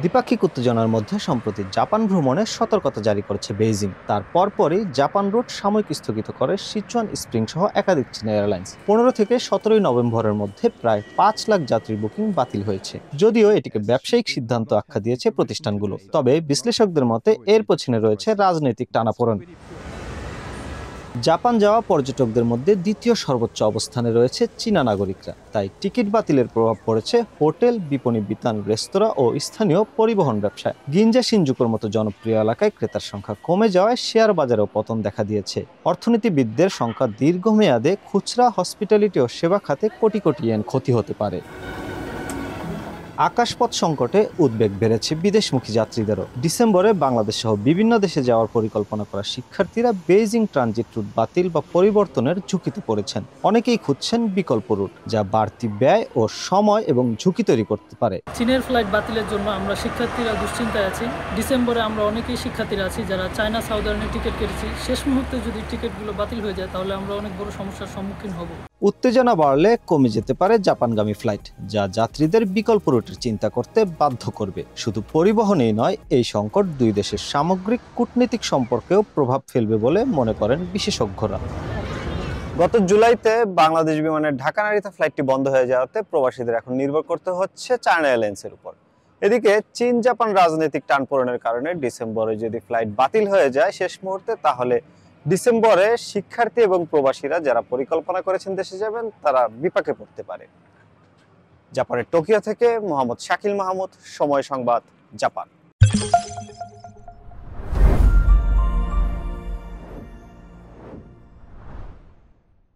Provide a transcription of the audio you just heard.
দ্বিপাক্ষিক উত্তেজনার মধ্যে সম্প্রতি জাপান ভ্রমণের সতর্কতা জারি করেছে বেইজিং। তার পরপরই জাপান রুট সাময়িক স্থগিত করে সিচুয়ান স্প্রিং সহ একাধিক চীনা এয়ারলাইন্স। 15 থেকে 17 নভেম্বরের মধ্যে প্রায় 5 লাখ যাত্রীর বুকিং বাতিল হয়েছে। যদিও এটিকে ব্যবসায়িক সিদ্ধান্ত আখ্যা দিয়েছে প্রতিষ্ঠানগুলো, তবে বিশ্লেষকদের মতে এর পেছনে রয়েছে রাজনৈতিক টানাপোড়েন। জাপান যাওয়া পর্যটকদের মধ্যে দ্বিতীয় সর্বোচ্চ অবস্থানে রয়েছে চীনা নাগরিকরা, তাই টিকিট বাতিলের প্রভাব পড়েছে হোটেল, বিপণী বিতান, রেস্তোরাঁ ও স্থানীয় পরিবহন ব্যবসায়। গিনজা শিনজুকুর মতো জনপ্রিয় এলাকায় ক্রেতার সংখ্যা কমে যাওয়ায় শেয়ার বাজারেও পতন দেখা দিয়েছে। অর্থনীতিবিদদের সংখ্যা দীর্ঘমেয়াদে খুচরা, হসপিটালিটি ও সেবা খাতে কোটি কোটি ইয়েন ক্ষতি হতে পারে। আকাশপথ সংকটে উদ্বেগ বেড়েছে বিদেশমুখী যাত্রীদেরও। ডিসেম্বরে বাংলাদেশ সহ বিভিন্ন দেশে যাওয়ার পরিকল্পনা করা শিক্ষার্থীরা বেইজিং ট্রানজিট রুট বাতিল বা পরিবর্তনের ঝুঁকিতে পড়েছেন। অনেকেই খুঁজছেন বিকল্প রুট, যা বাড়তি ব্যয় ও সময় এবং ঝুঁকি তৈরি করতে পারে। চীনের ফ্লাইট বাতিলের জন্য আমরা শিক্ষার্থীরা দুশ্চিন্তায় আছি। ডিসেম্বরে আমরা অনেকেই শিক্ষার্থীরা আছি যারা চায়না সাউদার্নে টিকিট কেটেছি। শেষ মুহূর্তে যদি টিকিটগুলো বাতিল হয়ে যায় তাহলে আমরা অনেক বড় সমস্যার সম্মুখীন হব। উত্তেজনা বাড়লে কমে যেতে পারে জাপানগামী ফ্লাইট, যা যাত্রীদের বিকল্প রুটের চিন্তা করতে বাধ্য করবে। শুধু পরিবহনেই নয়, এই সংকট দুই দেশের সামগ্রিক কূটনীতিক সম্পর্কেও প্রভাব ফেলবে বলে মনে করেন বিশেষজ্ঞরা। গত জুলাইতে বাংলাদেশ বিমানের ঢাকা নারিতা ফ্লাইটটি বন্ধ হয়ে যাওয়াতে প্রবাসীদের এখন নির্ভর করতে হচ্ছে চায়না এয়ারলাইন্সের উপর। এদিকে চীন জাপান রাজনৈতিক টানপোড়েনের কারণে ডিসেম্বরে যদি ফ্লাইট বাতিল হয়ে যায় শেষ মুহূর্তে, তাহলে ডিসেম্বরে শিক্ষার্থী এবং প্রবাসীরা যারা পরিকল্পনা করেছেন দেশে যাবেন তারা বিপাকে পড়তে পারে। জাপানের টোকিও থেকে মোহাম্মদ শাকিল মাহমুদ, সময় সংবাদ, জাপান।